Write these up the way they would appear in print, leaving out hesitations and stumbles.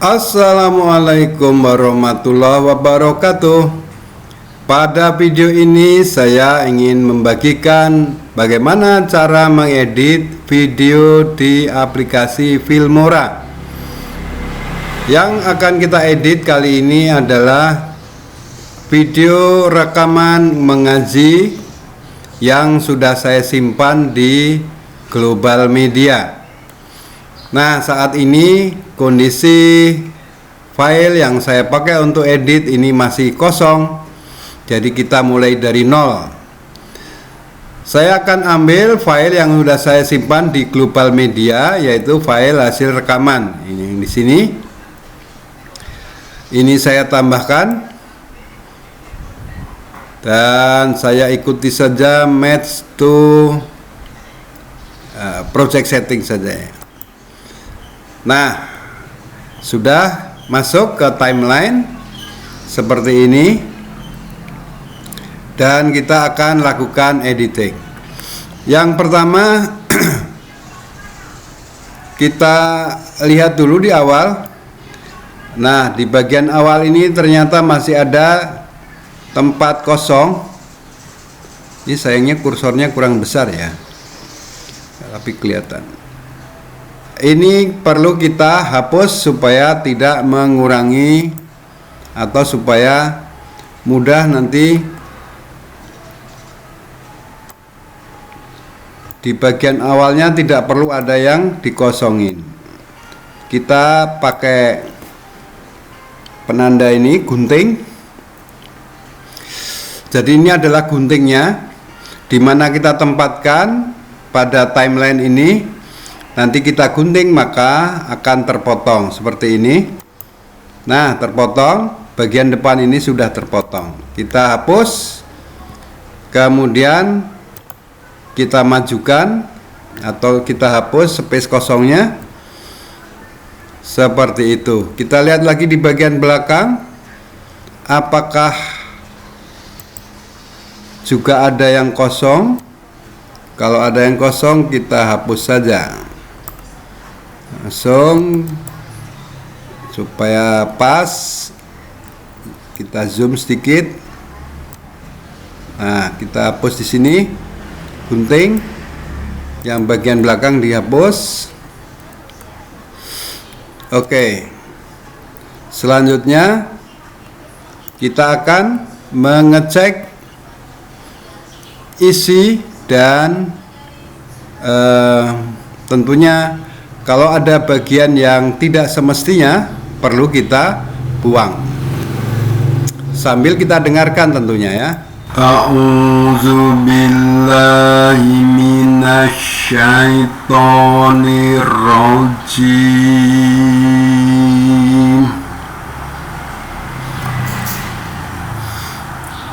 Assalamualaikum warahmatullahi wabarakatuh. Pada video ini saya ingin membagikan bagaimana cara mengedit video di aplikasi Filmora. Yang akan kita edit kali ini adalah video rekaman mengaji yang sudah saya simpan di Global Media. Nah, saat ini kondisi file yang saya pakai untuk edit ini masih kosong. Jadi kita mulai dari nol. Saya akan ambil file yang sudah saya simpan di Global Media, yaitu file hasil rekaman. Ini di sini. Ini saya tambahkan. Dan saya ikuti saja match to project setting saja. Nah, sudah masuk ke timeline seperti ini, dan kita akan lakukan editing. Yang pertama kita lihat dulu di awal. Nah, di bagian awal ini ternyata masih ada tempat kosong. Ini sayangnya kursornya kurang besar ya, tapi kelihatan. Ini perlu kita hapus supaya tidak mengurangi atau supaya mudah nanti di bagian awalnya tidak perlu ada yang dikosongin. Kita pakai penanda ini, gunting. Jadi ini adalah guntingnya, di mana kita tempatkan pada timeline ini. Nanti kita gunting maka akan terpotong seperti ini. Nah, terpotong, bagian depan ini sudah terpotong. Kita hapus, kemudian kita majukan atau kita hapus space kosongnya seperti itu. Kita lihat lagi di bagian belakang, apakah juga ada yang kosong. Kalau ada yang kosong kita hapus saja langsung supaya pas. Kita zoom sedikit. Nah, kita hapus di sini, gunting yang bagian belakang dihapus. Oke, selanjutnya kita akan mengecek isi dan tentunya kalau ada bagian yang tidak semestinya perlu kita buang. Sambil kita dengarkan tentunya ya. A'udzu billahi minasy syaithanir rajim.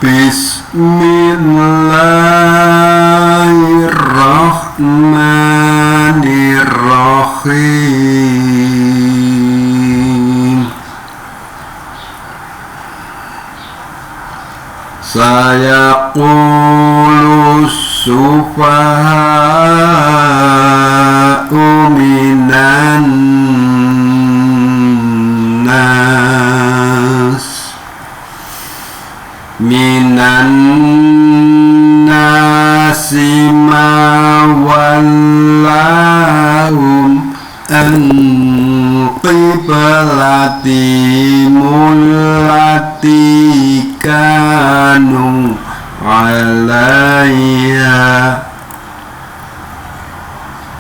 Bismillahirrahmanirrahim. Sayaqulu sufaha'u minan nasi ma wallahum an qiblatimul lati kanu alaiha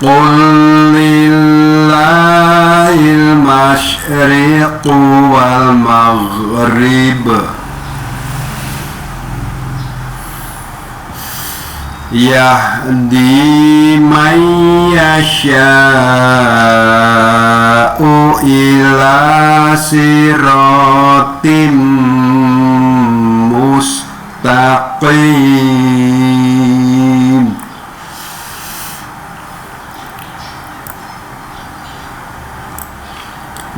qul lillahil masyriqu wal maghrib yahdi man yasha'u ila siratim mustaqim.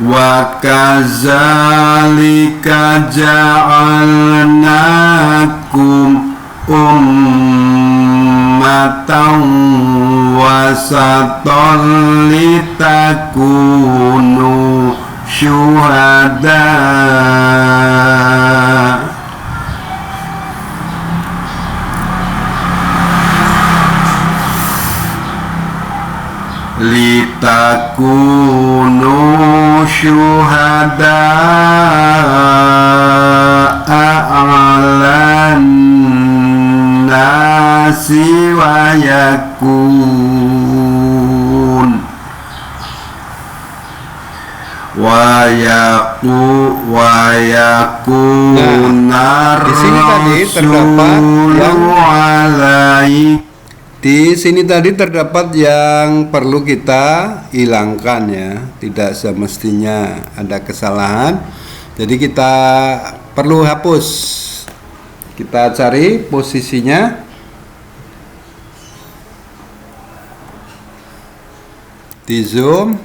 Wa kadzalika ja'alnakum ummatan wasatan litakunu syuhada litakunu syuhada a'lan nasi wa yakun di sini tadi terdapat yang perlu kita hilangkan ya, tidak semestinya ada kesalahan. Jadi kita perlu hapus. Kita cari posisinya. Di zoom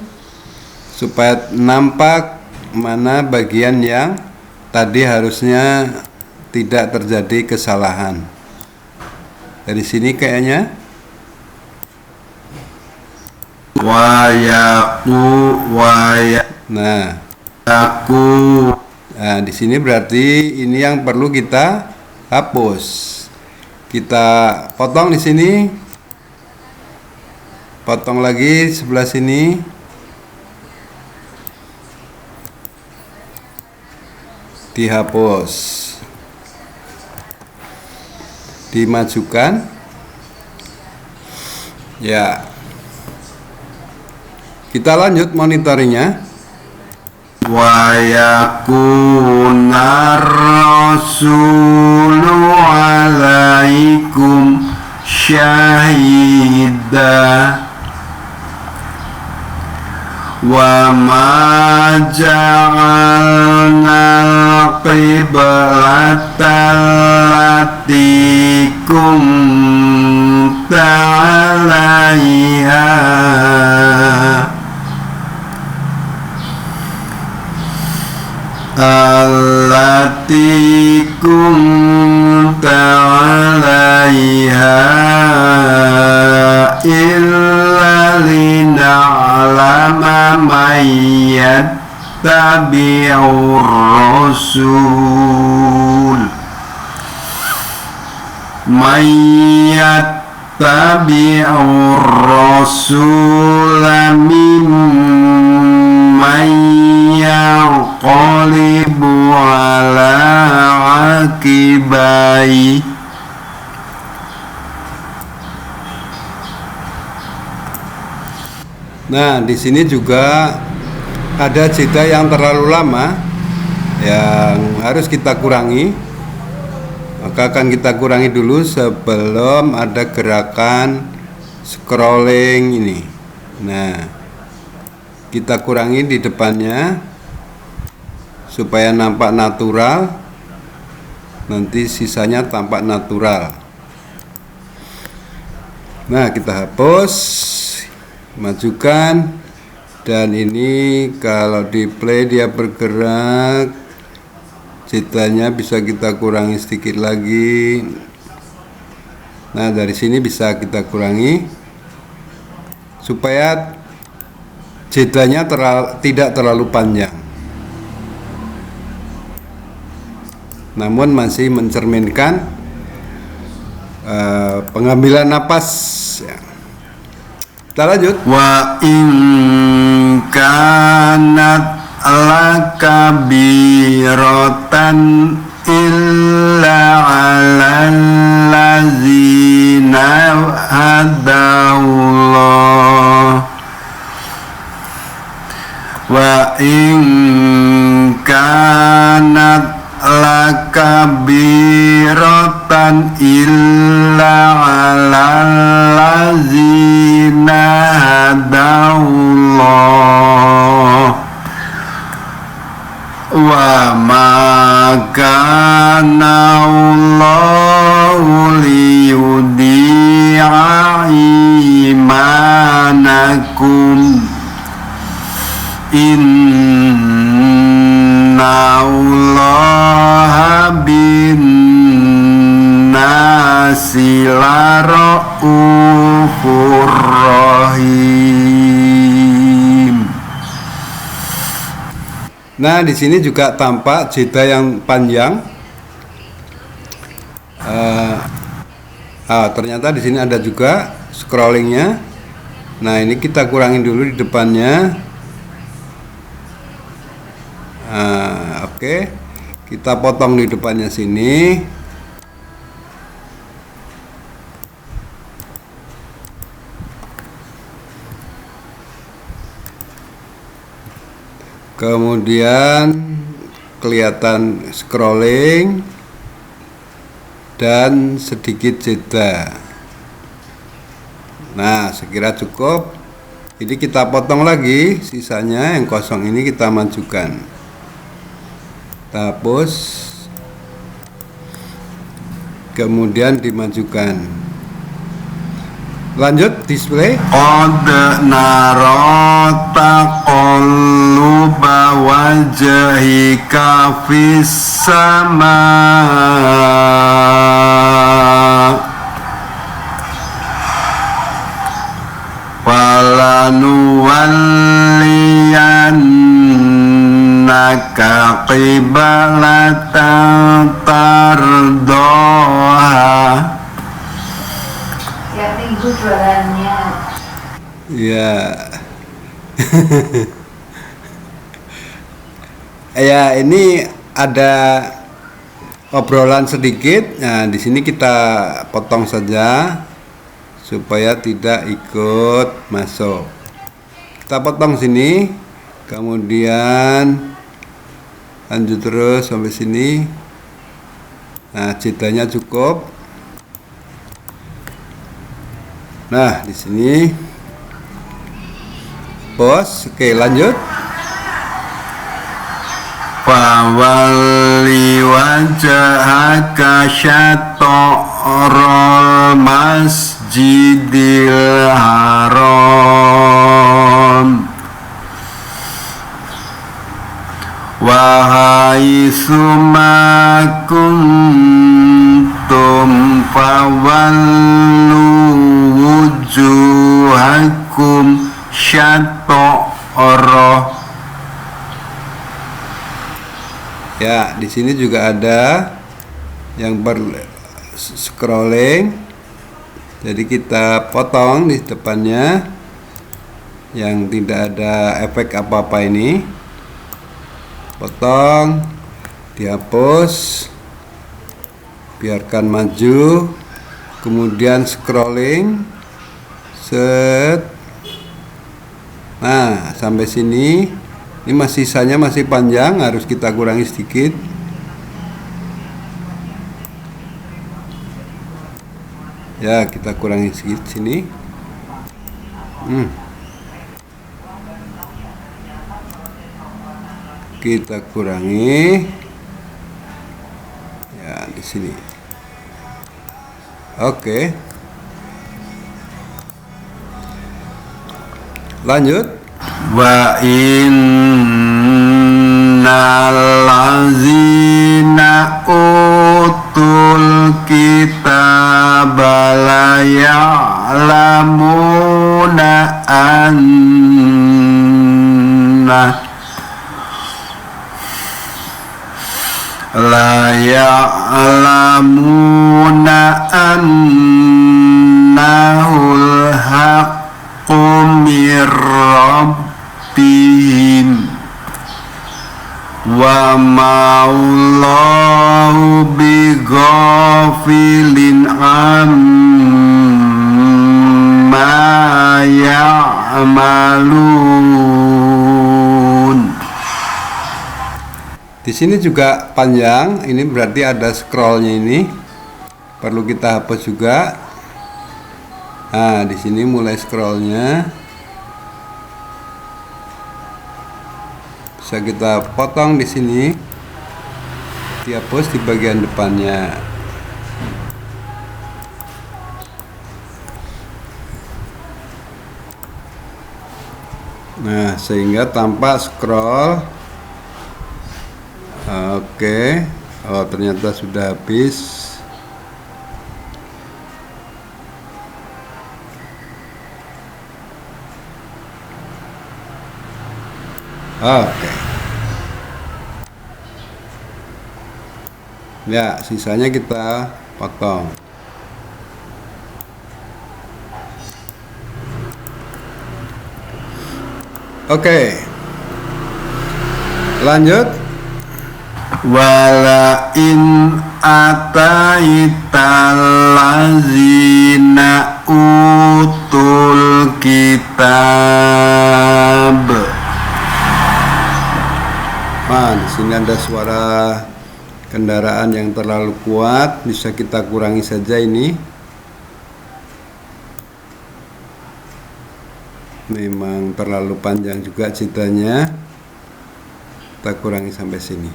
supaya nampak mana bagian yang tadi harusnya tidak terjadi kesalahan. Dari sini kayaknya nah di sini berarti ini yang perlu kita hapus. Kita potong di sini, potong lagi sebelah sini, dihapus, dimajukan ya. Kita lanjut monitoringnya. Wa yakunar rasulu alaikum syahida wa ma ja'alna qiblatal lati kunta 'alaiha allati kunta 'alaiha illa lina'lama man yattabi'ur rasul man yattabi'ur rasula mimman yaqalibu ala aqibai. Nah, di sini juga ada jeda yang terlalu lama yang harus kita kurangi. Maka akan kita kurangi dulu sebelum ada gerakan scrolling ini. Nah, kita kurangi di depannya supaya nampak natural. Nanti sisanya tampak natural. Nah, kita hapus, majukan, dan ini kalau di play dia bergerak, jedanya bisa kita kurangi sedikit lagi. Nah, dari sini bisa kita kurangi supaya jedanya tidak terlalu panjang, namun masih mencerminkan pengambilan napas ya. Kita lanjut. Wa in kanat lakabiratan illa 'alal ladzina hadallah wa in kanat lakabiratan illa 'alal ladzina hadallah wa ma kana Allahu liyudi'a imanakum inna Allaha bin nasi lara'ufur rahim. Nah, di sini juga tampak jeda yang panjang. Ternyata di sini ada juga scrollingnya. Nah, ini kita kurangin dulu di depannya. Oke. Kita potong di depannya sini. Kemudian kelihatan scrolling dan sedikit jeda. Nah, sekira cukup. Ini kita potong lagi, sisanya yang kosong ini kita majukan. Kita hapus, kemudian dimajukan. Lanjut display. Qad nara taqalluba wajhika fis sama. Falanuwalliyannaka qiblatan tardaha. Ya, minggu jualannya. Ya. Ya, ini ada obrolan sedikit. Nah, di sini kita potong saja supaya tidak ikut masuk. Kita potong sini, kemudian lanjut terus sampai sini. Nah, jedanya cukup. Nah, di sini pause. Oke, lanjut. Fawalli wajhaka syatrul masjidil haram wa haitsu ma kuntum fawallu wujuhakum syatrah. Ya, di sini juga ada yang scrolling. Jadi kita potong di depannya yang tidak ada efek apa-apa ini. Potong, dihapus, biarkan maju, kemudian scrolling. Set. Nah, sampai sini. Ini masih sisanya masih panjang, harus kita kurangi sedikit. Ya, kita kurangi sedikit sini. Kita kurangi. Ya, di sini. Oke. Lanjut. Wa innal ladzina utul kitaba la ya'lamuna annahul haqqu mir rabbihim wa ma'allahu bighafilin amma ya'malun. Di sini juga panjang, ini berarti ada scrollnya ini, perlu kita hapus juga. Nah, di sini mulai scrollnya, bisa kita potong di sini, dihapus di bagian depannya. Nah, sehingga tanpa scroll. Oke. Oh, ternyata sudah habis. Oke. Ya, sisanya kita potong. Oke, lanjut. Wala in ataital lazina utul kitab. Di sini ada suara kendaraan yang terlalu kuat, bisa kita kurangi saja ini. Memang terlalu panjang juga ceritanya, kita kurangi sampai sini.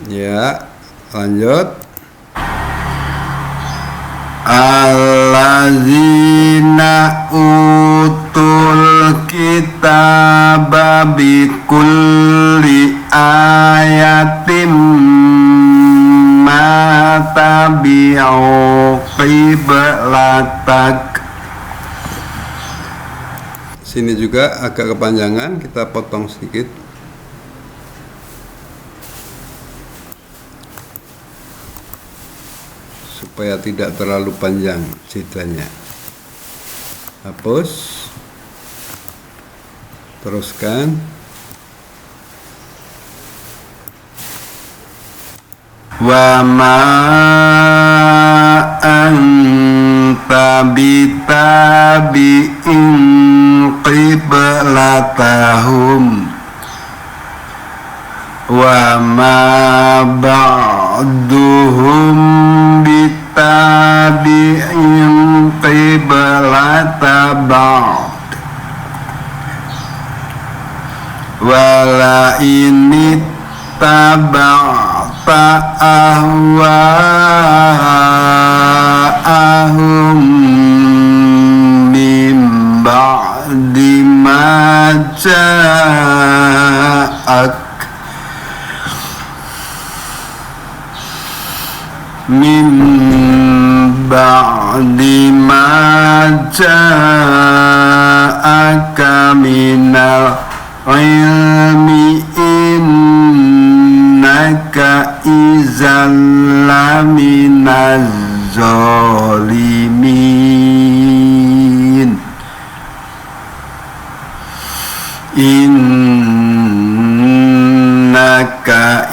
Ya, lanjut. Allazina utul kitaba bikulli ayatim ma tabi'u qiblatak. Sini juga agak kepanjangan, kita potong sedikit. Supaya tidak terlalu panjang ceritanya. Hapus. Teruskan. Wa ma anta bitabi'in qiblatahum wa ma ba'duhum bitabi'in qiblata ba'd wala ini taba'ta ahwa'ahum min ba'di ma ja'ak min ba'di ma ja'aka minal ilmi innaka izan laminaz zalimin. Innaka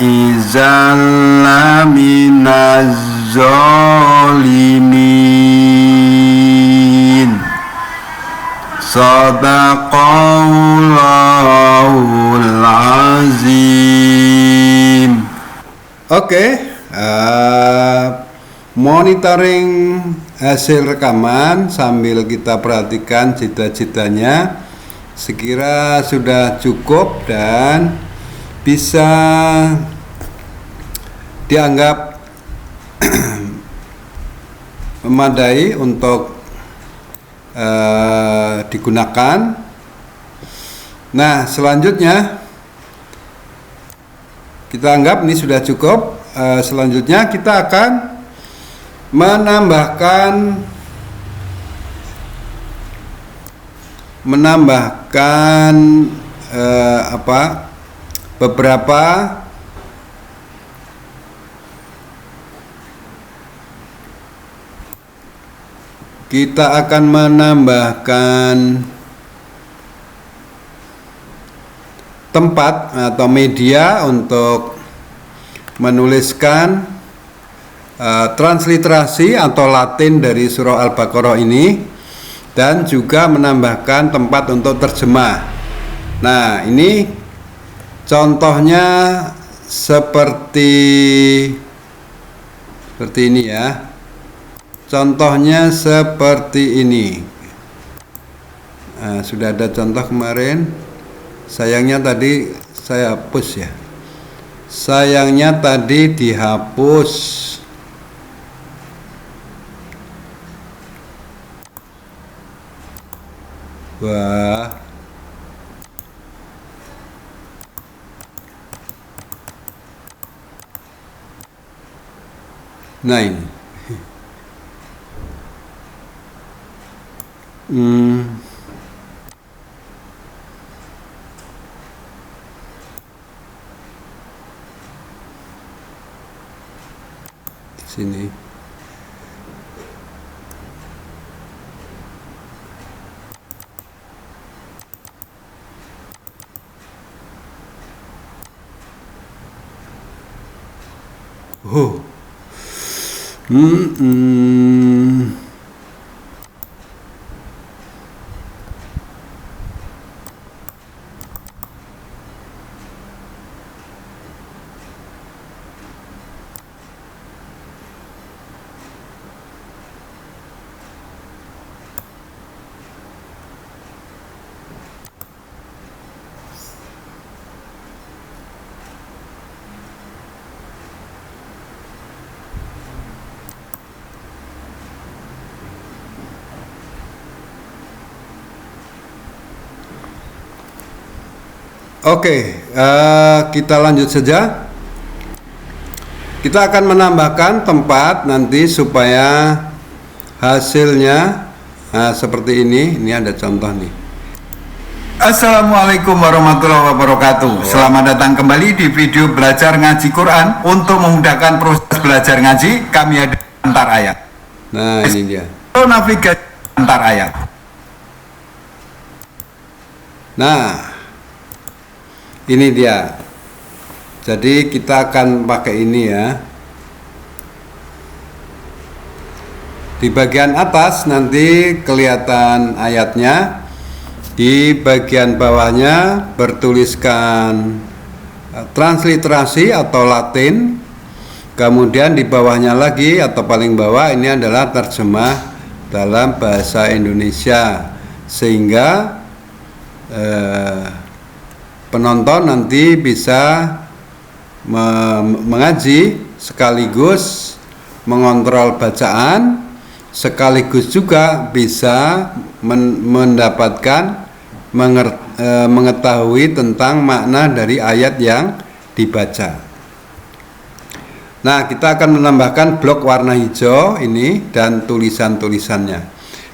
izan laminaz zalimin. Sadaqallahul azim. Oke, monitoring hasil rekaman sambil kita perhatikan cita-citanya, sekira sudah cukup dan bisa dianggap memadai untuk digunakan. Nah, selanjutnya kita anggap ini sudah cukup. Selanjutnya kita akan menambahkan beberapa kita akan menambahkan tempat atau media untuk menuliskan transliterasi atau Latin dari surah Al-Baqarah ini, dan juga menambahkan tempat untuk terjemah. Nah, ini contohnya seperti ini ya. Contohnya seperti ini. Nah, sudah ada contoh kemarin. Sayangnya tadi saya hapus ya. Sayangnya tadi dihapus. Wah. Nah ini. Oh. Hmm. Oke, kita lanjut saja. Kita akan menambahkan tempat nanti supaya hasilnya seperti ini. Ini ada contoh nih. Assalamualaikum warahmatullahi wabarakatuh. Selamat datang kembali di video belajar ngaji Quran. Untuk memudahkan proses belajar ngaji, kami ada antar ayat. Nah, ini dia. Navigasi antar ayat. Nah, ini dia. Jadi kita akan pakai ini ya. Di bagian atas nanti kelihatan ayatnya. Di bagian bawahnya bertuliskan transliterasi atau Latin. Kemudian di bawahnya lagi atau paling bawah ini adalah terjemah dalam bahasa Indonesia. Sehingga penonton nanti bisa mengaji sekaligus mengontrol bacaan, sekaligus juga bisa mendapatkan mengetahui tentang makna dari ayat yang dibaca. Nah, kita akan menambahkan blok warna hijau ini dan tulisan-tulisannya.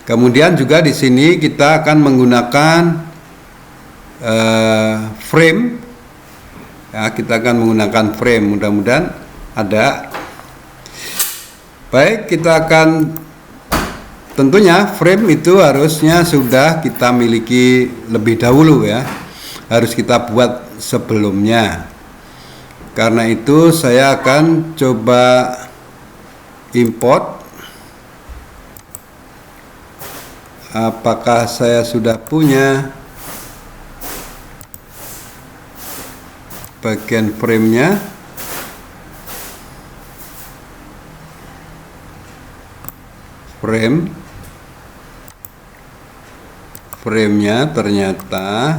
Kemudian juga di sini kita akan menggunakan frame ya, kita akan menggunakan frame, mudah-mudahan ada. Baik, kita akan tentunya frame itu harusnya sudah kita miliki lebih dahulu ya, harus kita buat sebelumnya. Karena itu saya akan coba import. Apakah saya sudah punya bagian framenya? Framenya ternyata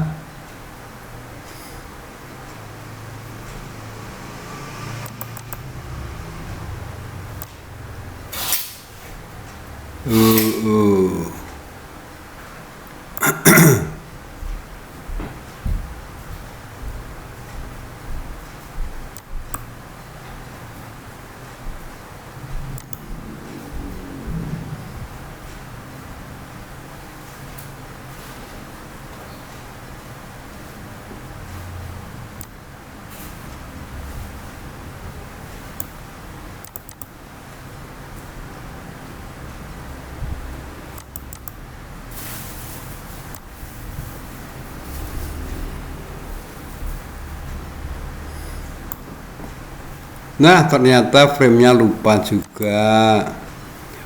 nah, ternyata framenya lupa juga.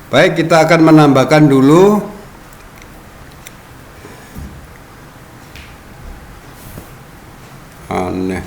Baik, kita akan menambahkan dulu aneh